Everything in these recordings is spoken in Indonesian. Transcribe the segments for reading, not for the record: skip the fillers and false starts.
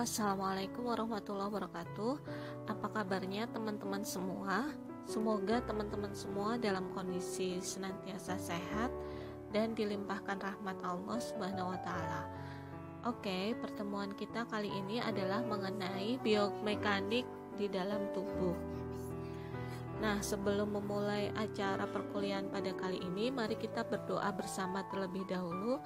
Assalamualaikum warahmatullahi wabarakatuh. Apa kabarnya teman-teman semua? Semoga teman-teman semua dalam kondisi senantiasa sehat dan dilimpahkan rahmat Allah Subhanahu wa taala. Oke, pertemuan kita kali ini adalah mengenai biomekanik di dalam tubuh. Nah, sebelum memulai acara perkuliahan pada kali ini, mari kita berdoa bersama terlebih dahulu.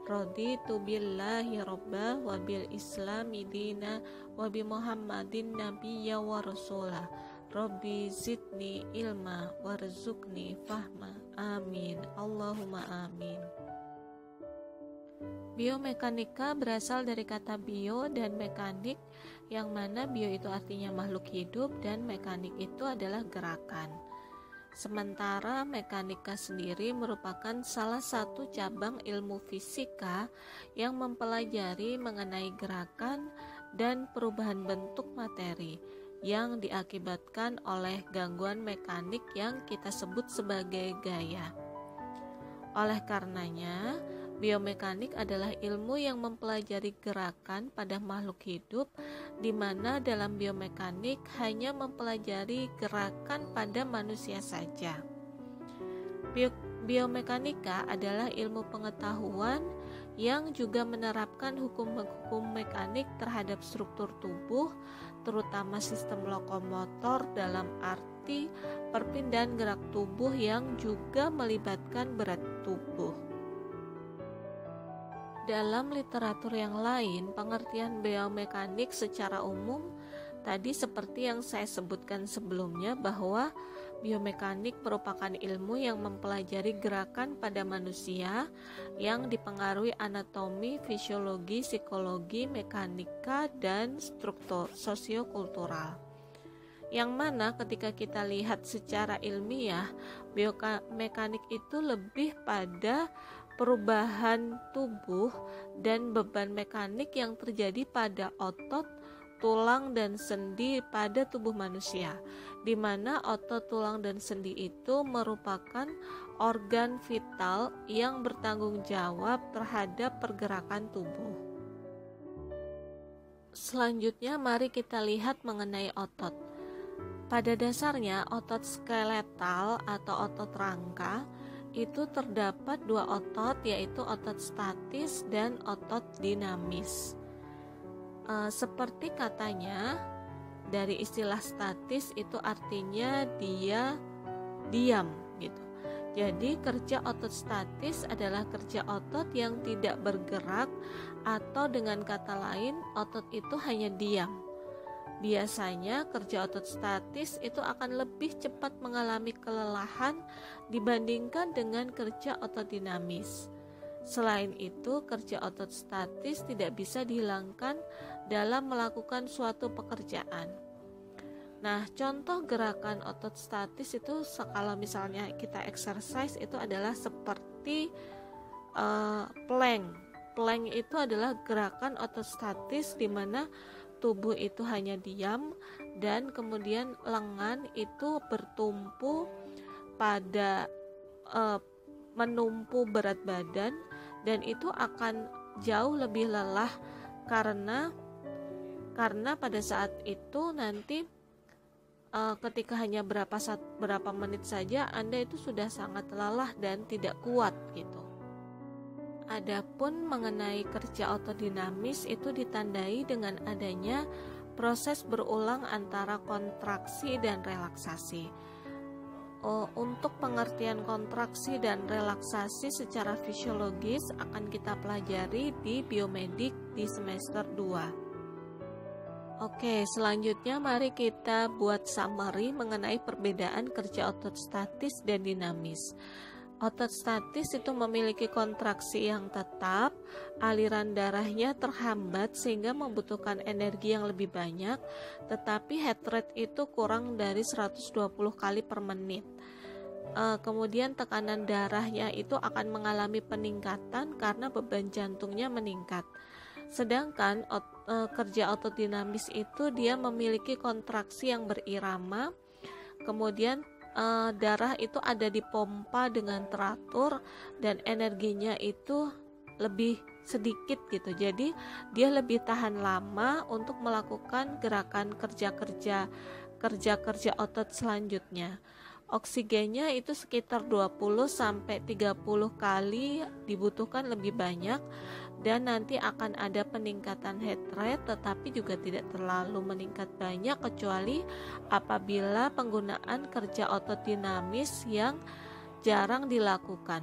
Raditu billahi robba wa bil islami dina wa bi muhammadin nabiyya wa rasulah. Rabbi zidni ilma warzuqni fahma. Amin. Allahumma amin. Biomekanika berasal dari kata bio dan mekanik, yang mana bio itu artinya makhluk hidup dan mekanik itu adalah gerakan. Sementara mekanika sendiri merupakan salah satu cabang ilmu fisika yang mempelajari mengenai gerakan dan perubahan bentuk materi yang diakibatkan oleh gangguan mekanik yang kita sebut sebagai gaya. Oleh karenanya, biomekanik adalah ilmu yang mempelajari gerakan pada makhluk hidup, di mana dalam biomekanik hanya mempelajari gerakan pada manusia saja. Biomekanika adalah ilmu pengetahuan yang juga menerapkan hukum-hukum mekanik terhadap struktur tubuh, terutama sistem lokomotor dalam arti perpindahan gerak tubuh yang juga melibatkan berat tubuh. Dalam literatur yang lain, pengertian biomekanik secara umum tadi seperti yang saya sebutkan sebelumnya, bahwa biomekanik merupakan ilmu yang mempelajari gerakan pada manusia yang dipengaruhi anatomi, fisiologi, psikologi, mekanika, dan struktur sosiokultural. Yang mana ketika kita lihat secara ilmiah, biomekanik itu lebih pada perubahan tubuh dan beban mekanik yang terjadi pada otot, tulang, dan sendi pada tubuh manusia, di mana otot, tulang, dan sendi itu merupakan organ vital yang bertanggung jawab terhadap pergerakan tubuh. Selanjutnya, mari kita lihat mengenai otot. Pada dasarnya, otot skeletal atau otot rangka itu terdapat dua otot, yaitu otot statis dan otot dinamis. Seperti katanya, dari istilah statis itu artinya dia diam gitu. Jadi kerja otot statis adalah kerja otot yang tidak bergerak, atau dengan kata lain otot itu hanya diam. Biasanya kerja otot statis itu akan lebih cepat mengalami kelelahan dibandingkan dengan kerja otot dinamis. Selain itu, kerja otot statis tidak bisa dihilangkan dalam melakukan suatu pekerjaan. Nah, contoh gerakan otot statis itu kalau misalnya kita exercise itu adalah seperti plank. Plank itu adalah gerakan otot statis di mana tubuh itu hanya diam dan kemudian lengan itu bertumpu pada menumpu berat badan, dan itu akan jauh lebih lelah karena pada saat itu nanti ketika hanya berapa menit saja Anda itu sudah sangat lelah dan tidak kuat gitu. Adapun mengenai kerja otot dinamis itu ditandai dengan adanya proses berulang antara kontraksi dan relaksasi. Untuk pengertian kontraksi dan relaksasi secara fisiologis akan kita pelajari di biomedik di semester 2. Oke, selanjutnya mari kita buat summary mengenai perbedaan kerja otot statis dan dinamis. Otot statis itu memiliki kontraksi yang tetap, aliran darahnya terhambat sehingga membutuhkan energi yang lebih banyak, tetapi heart rate itu kurang dari 120 kali per menit. Kemudian tekanan darahnya itu akan mengalami peningkatan karena beban jantungnya meningkat. Sedangkan kerja otot dinamis itu dia memiliki kontraksi yang berirama, kemudian darah itu ada dipompa dengan teratur dan energinya itu lebih sedikit gitu. Jadi dia lebih tahan lama untuk melakukan gerakan kerja-kerja otot selanjutnya. Oksigennya itu sekitar 20 sampai 30 kali dibutuhkan lebih banyak, dan nanti akan ada peningkatan heart rate, tetapi juga tidak terlalu meningkat banyak kecuali apabila penggunaan kerja otot dinamis yang jarang dilakukan.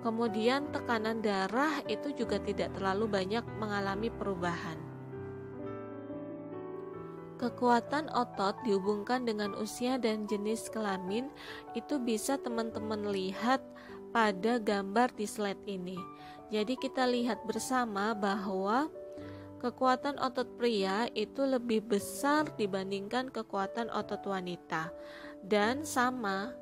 Kemudian tekanan darah itu juga tidak terlalu banyak mengalami perubahan. Kekuatan otot dihubungkan dengan usia dan jenis kelamin, itu bisa teman-teman lihat pada gambar di slide ini. Jadi kita lihat bersama bahwa kekuatan otot pria itu lebih besar dibandingkan kekuatan otot wanita. Dan sama,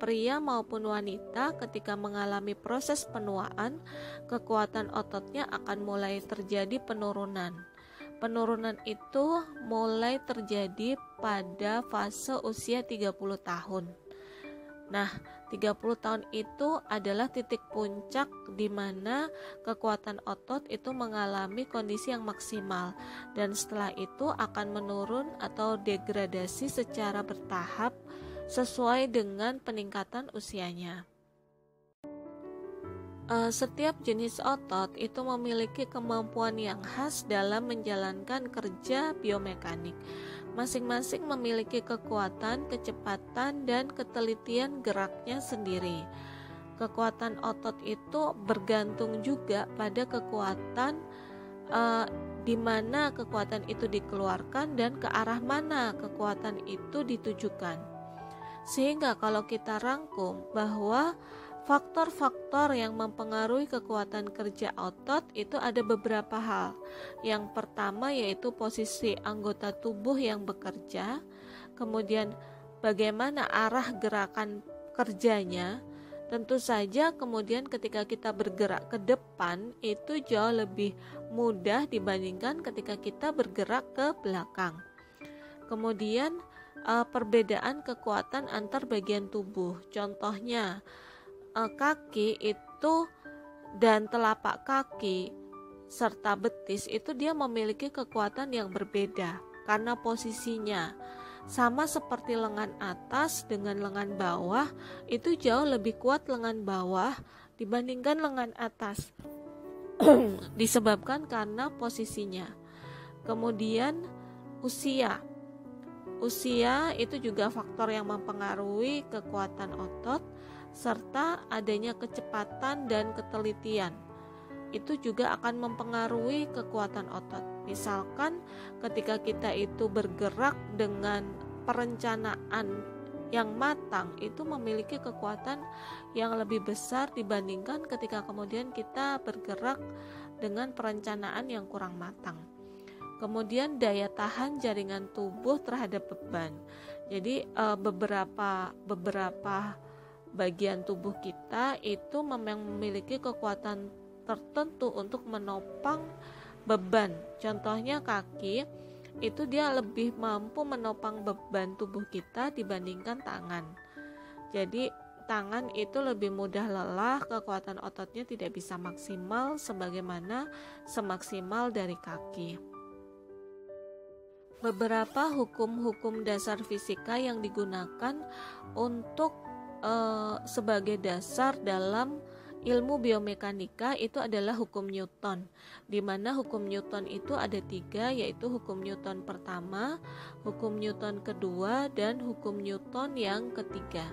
pria maupun wanita ketika mengalami proses penuaan, kekuatan ototnya akan mulai terjadi penurunan. Penurunan itu mulai terjadi pada fase usia 30 tahun. Nah, 30 tahun itu adalah titik puncak di mana kekuatan otot itu mengalami kondisi yang maksimal, dan setelah itu akan menurun atau degradasi secara bertahap sesuai dengan peningkatan usianya. Setiap jenis otot itu memiliki kemampuan yang khas dalam menjalankan kerja biomekanik. Masing-masing memiliki kekuatan, kecepatan, dan ketelitian geraknya sendiri. Kekuatan otot itu bergantung juga pada kekuatan di mana kekuatan itu dikeluarkan dan ke arah mana kekuatan itu ditujukan. Sehingga kalau kita rangkum bahwa faktor-faktor yang mempengaruhi kekuatan kerja otot itu ada beberapa hal. Yang pertama yaitu posisi anggota tubuh yang bekerja, kemudian bagaimana arah gerakan kerjanya. Tentu saja kemudian ketika kita bergerak ke depan itu jauh lebih mudah dibandingkan ketika kita bergerak ke belakang. Kemudian perbedaan kekuatan antar bagian tubuh. Contohnya kaki itu dan telapak kaki serta betis itu dia memiliki kekuatan yang berbeda karena posisinya. Sama seperti lengan atas dengan lengan bawah, itu jauh lebih kuat lengan bawah dibandingkan lengan atas disebabkan karena posisinya. Kemudian usia itu juga faktor yang mempengaruhi kekuatan otot, serta adanya kecepatan dan ketelitian. Itu juga akan mempengaruhi kekuatan otot. Misalkan ketika kita itu bergerak dengan perencanaan yang matang, itu memiliki kekuatan yang lebih besar dibandingkan ketika kemudian kita bergerak dengan perencanaan yang kurang matang. Kemudian daya tahan jaringan tubuh terhadap beban. Jadi beberapa bagian tubuh kita itu memang memiliki kekuatan tertentu untuk menopang beban. Contohnya kaki, itu dia lebih mampu menopang beban tubuh kita dibandingkan tangan. Jadi tangan itu lebih mudah lelah, kekuatan ototnya tidak bisa maksimal sebagaimana semaksimal dari kaki. Beberapa hukum-hukum dasar fisika yang digunakan untuk sebagai dasar dalam ilmu biomekanika itu adalah hukum Newton, di mana hukum Newton itu ada 3, yaitu hukum Newton pertama, hukum Newton kedua, dan hukum Newton yang ketiga.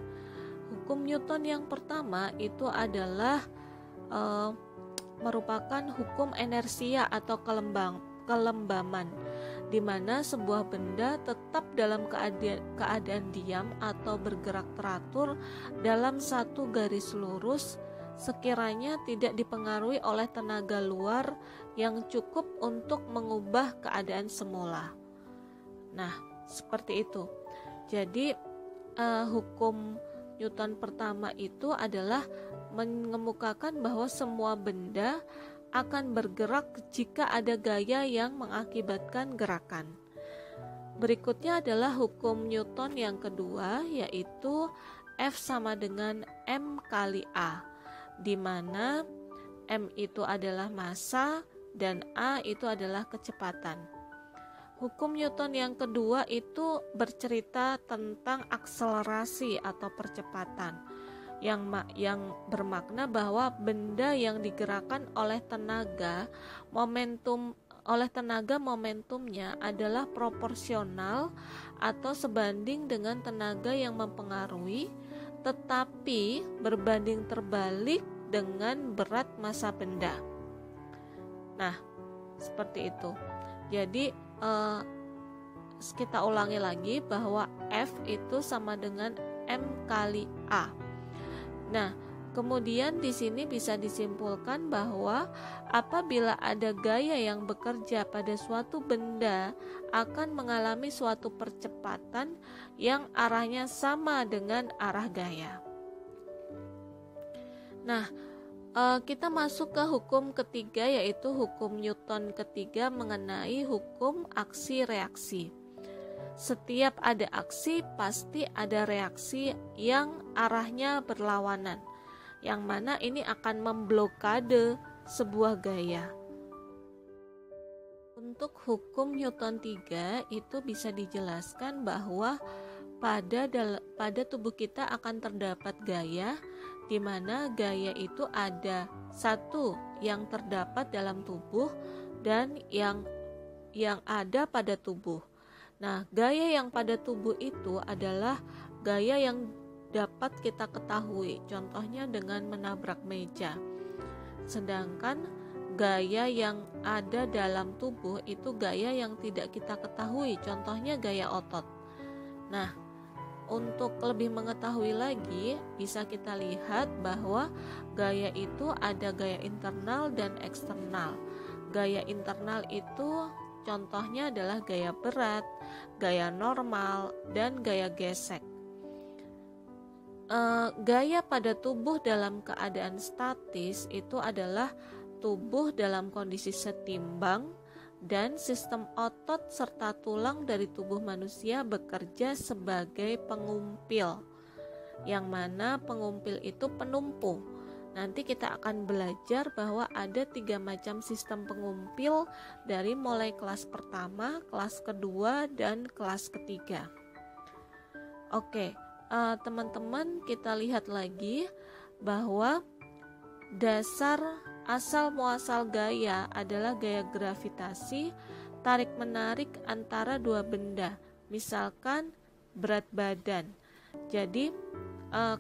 Hukum Newton yang pertama itu adalah merupakan hukum inersia atau kelembaman, di mana sebuah benda tetap dalam keadaan diam atau bergerak teratur dalam satu garis lurus sekiranya tidak dipengaruhi oleh tenaga luar yang cukup untuk mengubah keadaan semula. Nah, seperti itu. Jadi hukum Newton pertama itu adalah mengemukakan bahwa semua benda akan bergerak jika ada gaya yang mengakibatkan gerakan. Berikutnya adalah hukum Newton yang kedua, yaitu F sama dengan M kali A, di mana M itu adalah massa, dan A itu adalah kecepatan. Hukum Newton yang kedua itu bercerita tentang akselerasi atau percepatan, yang bermakna bahwa benda yang digerakkan oleh tenaga momentumnya adalah proporsional atau sebanding dengan tenaga yang mempengaruhi, tetapi berbanding terbalik dengan berat massa benda. Nah, seperti itu. Jadi kita ulangi lagi bahwa F itu sama dengan M kali A. Nah, kemudian di sini bisa disimpulkan bahwa apabila ada gaya yang bekerja pada suatu benda akan mengalami suatu percepatan yang arahnya sama dengan arah gaya. Nah, kita masuk ke hukum ketiga, yaitu hukum Newton ketiga mengenai hukum aksi-reaksi. Setiap ada aksi pasti ada reaksi yang arahnya berlawanan, yang mana ini akan memblokade sebuah gaya. Untuk hukum Newton 3 itu bisa dijelaskan bahwa pada tubuh kita akan terdapat gaya, di mana gaya itu ada satu yang terdapat dalam tubuh dan yang ada pada tubuh. Nah, gaya yang pada tubuh itu adalah gaya yang dapat kita ketahui, contohnya dengan menabrak meja. Sedangkan gaya yang ada dalam tubuh itu gaya yang tidak kita ketahui, contohnya gaya otot. Nah, untuk lebih mengetahui lagi, bisa kita lihat bahwa gaya itu ada gaya internal dan eksternal. Gaya internal itu contohnya adalah gaya berat, gaya normal, dan gaya gesek. Gaya pada tubuh dalam keadaan statis itu adalah tubuh dalam kondisi setimbang, dan sistem otot serta tulang dari tubuh manusia bekerja sebagai pengumpil, yang mana pengumpil itu penumpu. Nanti kita akan belajar bahwa ada 3 macam sistem pengumpil dari mulai kelas pertama, kelas kedua, dan kelas ketiga. Oke, teman-teman, kita lihat lagi bahwa asal muasal gaya adalah gaya gravitasi, tarik-menarik antara dua benda, misalkan berat badan. Jadi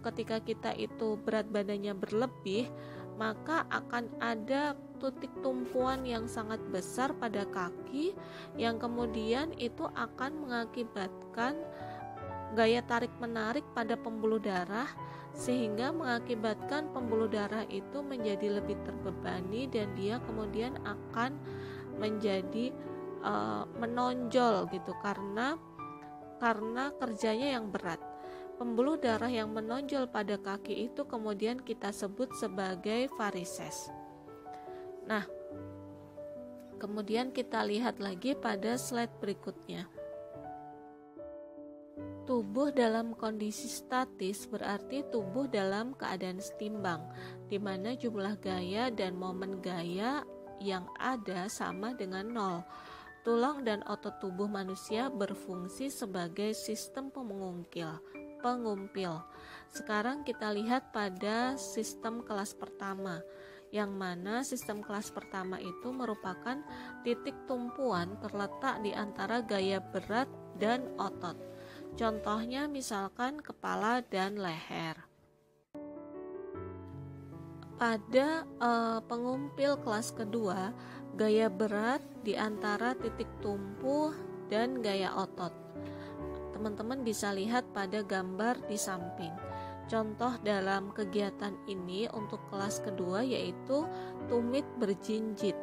ketika kita itu berat badannya berlebih, maka akan ada titik tumpuan yang sangat besar pada kaki, yang kemudian itu akan mengakibatkan gaya tarik-menarik pada pembuluh darah, sehingga mengakibatkan pembuluh darah itu menjadi lebih terbebani dan dia kemudian akan menjadi menonjol gitu karena kerjanya yang berat. Pembuluh darah yang menonjol pada kaki itu kemudian kita sebut sebagai varises. Nah, kemudian kita lihat lagi pada slide berikutnya. Tubuh dalam kondisi statis berarti tubuh dalam keadaan setimbang, di mana jumlah gaya dan momen gaya yang ada sama dengan 0. Tulang dan otot tubuh manusia berfungsi sebagai sistem pengumpil. Sekarang kita lihat pada sistem kelas pertama, yang mana sistem kelas pertama itu merupakan titik tumpuan terletak di antara gaya berat dan otot. Contohnya misalkan kepala dan leher. Pada pengumpil kelas kedua, gaya berat di antara titik tumpu dan gaya otot. Teman-teman bisa lihat pada gambar di samping. Contoh dalam kegiatan ini untuk kelas kedua yaitu tumit berjinjit.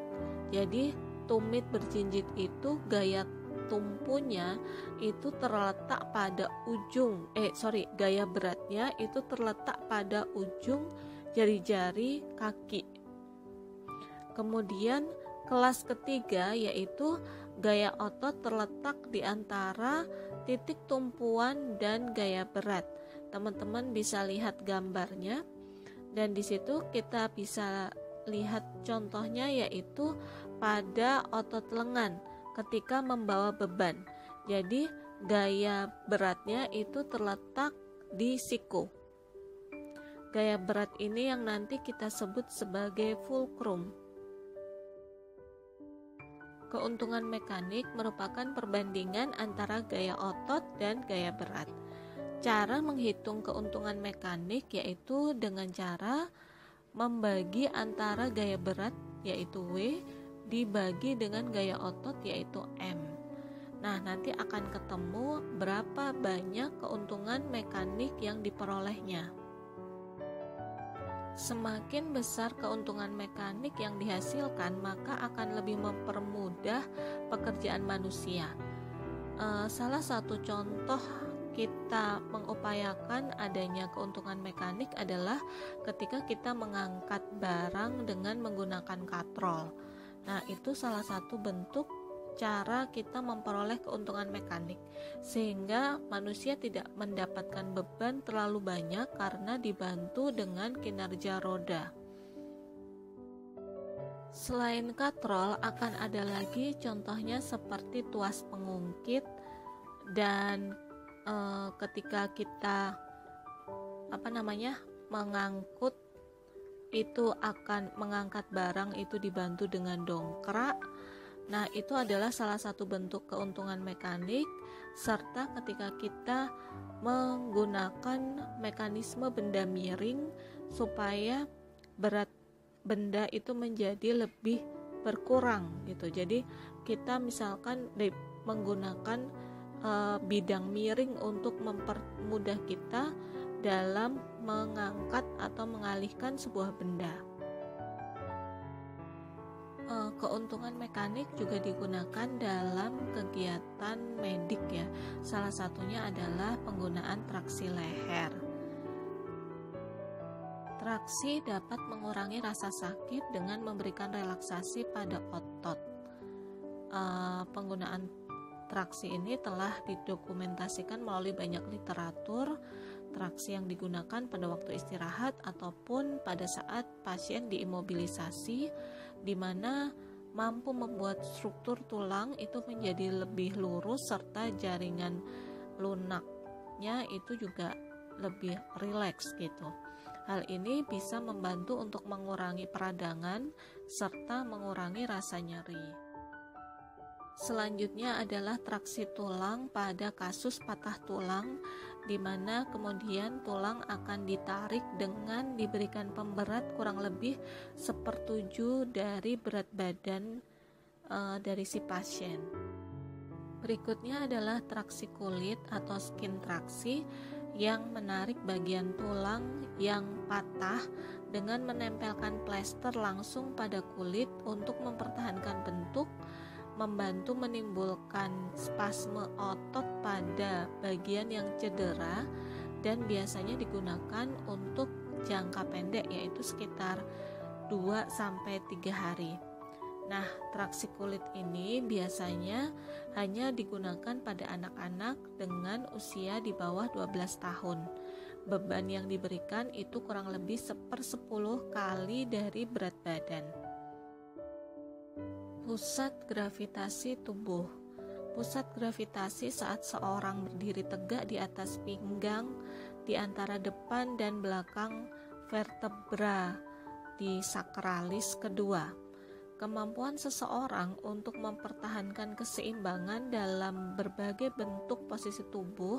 Jadi tumit berjinjit itu gaya tumpunya itu terletak pada gaya beratnya itu terletak pada ujung jari-jari kaki. Kemudian kelas ketiga yaitu gaya otot terletak di antara titik tumpuan dan gaya berat. Teman-teman bisa lihat gambarnya, dan di situ kita bisa lihat contohnya yaitu pada otot lengan ketika membawa beban. Jadi gaya beratnya itu terletak di siku. Gaya berat ini yang nanti kita sebut sebagai fulcrum. Keuntungan mekanik merupakan perbandingan antara gaya otot dan gaya berat. Cara menghitung keuntungan mekanik yaitu dengan cara membagi antara gaya berat yaitu W dibagi dengan gaya otot yaitu M. Nah, nanti akan ketemu berapa banyak keuntungan mekanik yang diperolehnya. Semakin besar keuntungan mekanik yang dihasilkan, maka akan lebih mempermudah pekerjaan manusia. Salah satu contoh kita mengupayakan adanya keuntungan mekanik adalah ketika kita mengangkat barang dengan menggunakan katrol. Nah, itu salah satu bentuk cara kita memperoleh keuntungan mekanik, sehingga manusia tidak mendapatkan beban terlalu banyak karena dibantu dengan kinerja roda. Selain katrol, akan ada lagi contohnya seperti tuas pengungkit, dan ketika kita mengangkut itu akan mengangkat barang itu dibantu dengan dongkrak. Nah, itu adalah salah satu bentuk keuntungan mekanik, serta ketika kita menggunakan mekanisme benda miring supaya berat benda itu menjadi lebih berkurang gitu. Jadi kita misalkan menggunakan bidang miring untuk mempermudah kita dalam mengangkat atau mengalihkan sebuah benda. Keuntungan mekanik juga digunakan dalam kegiatan medik ya. Salah satunya adalah penggunaan traksi leher. Traksi dapat mengurangi rasa sakit dengan memberikan relaksasi pada otot. Penggunaan traksi ini telah didokumentasikan melalui banyak literatur. Traksi yang digunakan pada waktu istirahat ataupun pada saat pasien diimobilisasi, di mana mampu membuat struktur tulang itu menjadi lebih lurus serta jaringan lunaknya itu juga lebih rileks gitu. Hal ini bisa membantu untuk mengurangi peradangan serta mengurangi rasa nyeri. Selanjutnya adalah traksi tulang pada kasus patah tulang, di mana kemudian tulang akan ditarik dengan diberikan pemberat kurang lebih 1/7 dari berat badan dari si pasien. Berikutnya adalah traksi kulit atau skin traksi yang menarik bagian tulang yang patah dengan menempelkan plester langsung pada kulit untuk mempertahankan bentuk, membantu menimbulkan spasme otot pada bagian yang cedera, dan biasanya digunakan untuk jangka pendek yaitu sekitar 2-3 hari. Nah, traksi kulit ini biasanya hanya digunakan pada anak-anak dengan usia di bawah 12 tahun. Beban yang diberikan itu kurang lebih 1/10 kali dari berat badan. Pusat gravitasi tubuh. Pusat gravitasi saat seorang berdiri tegak di atas pinggang di antara depan dan belakang vertebra di sakralis kedua. Kemampuan seseorang untuk mempertahankan keseimbangan dalam berbagai bentuk posisi tubuh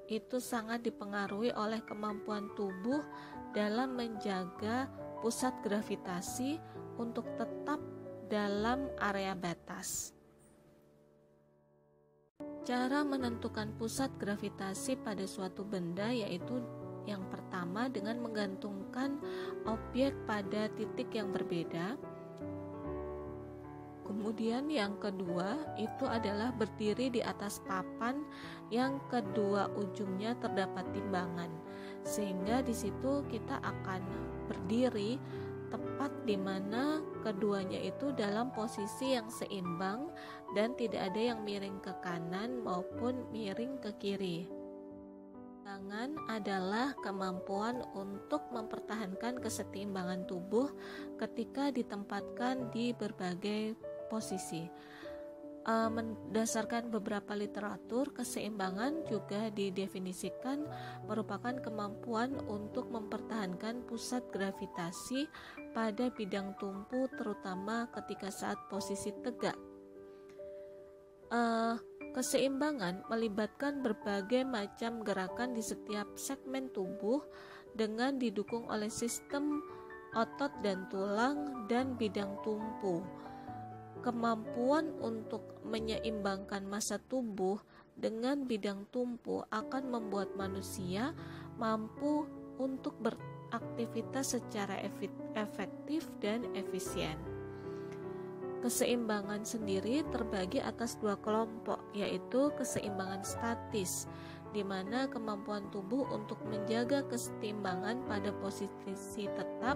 itu sangat dipengaruhi oleh kemampuan tubuh dalam menjaga pusat gravitasi untuk tetap dalam area batas. Cara menentukan pusat gravitasi pada suatu benda yaitu yang pertama dengan menggantungkan objek pada titik yang berbeda. Kemudian yang kedua itu adalah berdiri di atas papan yang kedua ujungnya terdapat timbangan, sehingga di situ kita akan berdiri tepat di mana keduanya itu dalam posisi yang seimbang dan tidak ada yang miring ke kanan maupun miring ke kiri. Keseimbangan adalah kemampuan untuk mempertahankan keseimbangan tubuh ketika ditempatkan di berbagai posisi. Berdasarkan beberapa literatur, keseimbangan juga didefinisikan merupakan kemampuan untuk mempertahankan pusat gravitasi pada bidang tumpu, terutama ketika saat posisi tegak. Keseimbangan melibatkan berbagai macam gerakan di setiap segmen tubuh dengan didukung oleh sistem otot dan tulang dan bidang tumpu. Kemampuan untuk menyeimbangkan massa tubuh dengan bidang tumpu akan membuat manusia mampu untuk beraktivitas secara efektif dan efisien. Keseimbangan sendiri terbagi atas dua kelompok, yaitu keseimbangan statis, di mana kemampuan tubuh untuk menjaga keseimbangan pada posisi tetap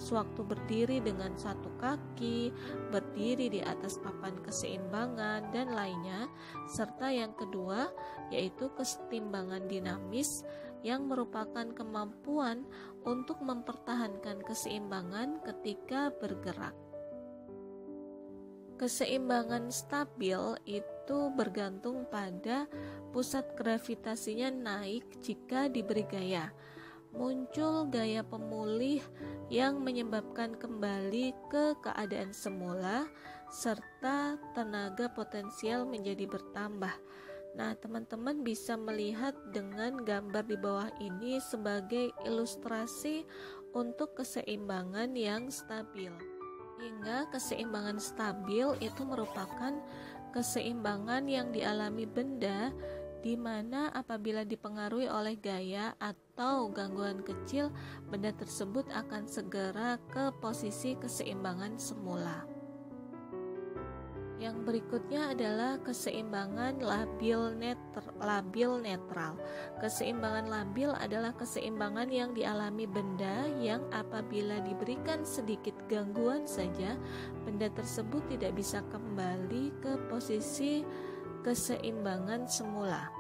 sewaktu berdiri dengan satu kaki, berdiri di atas papan keseimbangan, dan lainnya, serta yang kedua yaitu keseimbangan dinamis yang merupakan kemampuan untuk mempertahankan keseimbangan ketika bergerak. Keseimbangan stabil itu bergantung pada pusat gravitasinya naik jika diberi gaya. Muncul gaya pemulih yang menyebabkan kembali ke keadaan semula serta tenaga potensial menjadi bertambah. Nah, teman-teman bisa melihat dengan gambar di bawah ini sebagai ilustrasi untuk keseimbangan yang stabil. Hingga keseimbangan stabil itu merupakan keseimbangan yang dialami benda di mana apabila dipengaruhi oleh gaya atau gangguan kecil, benda tersebut akan segera ke posisi keseimbangan semula. Yang berikutnya adalah keseimbangan labil netral. Keseimbangan labil adalah keseimbangan yang dialami benda yang apabila diberikan sedikit gangguan saja, benda tersebut tidak bisa kembali ke posisi keseimbangan semula.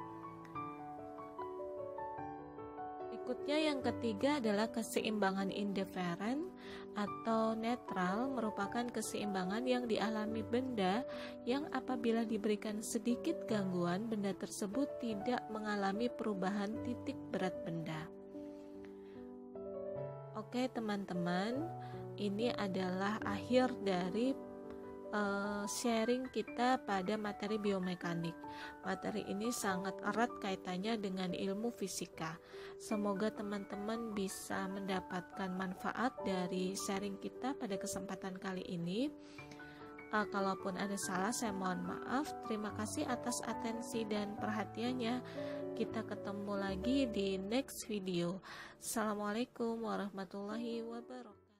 Berikutnya yang ketiga adalah keseimbangan indiferen atau netral, merupakan keseimbangan yang dialami benda yang apabila diberikan sedikit gangguan, benda tersebut tidak mengalami perubahan titik berat benda. Oke teman-teman, ini adalah akhir dari sharing kita pada materi biomekanik. Materi ini sangat erat kaitannya dengan ilmu fisika. Semoga teman-teman bisa mendapatkan manfaat dari sharing kita pada kesempatan kali ini. Kalaupun ada salah, saya mohon maaf. Terima kasih atas atensi dan perhatiannya. Kita ketemu lagi di next video. Assalamualaikum warahmatullahi wabarakatuh.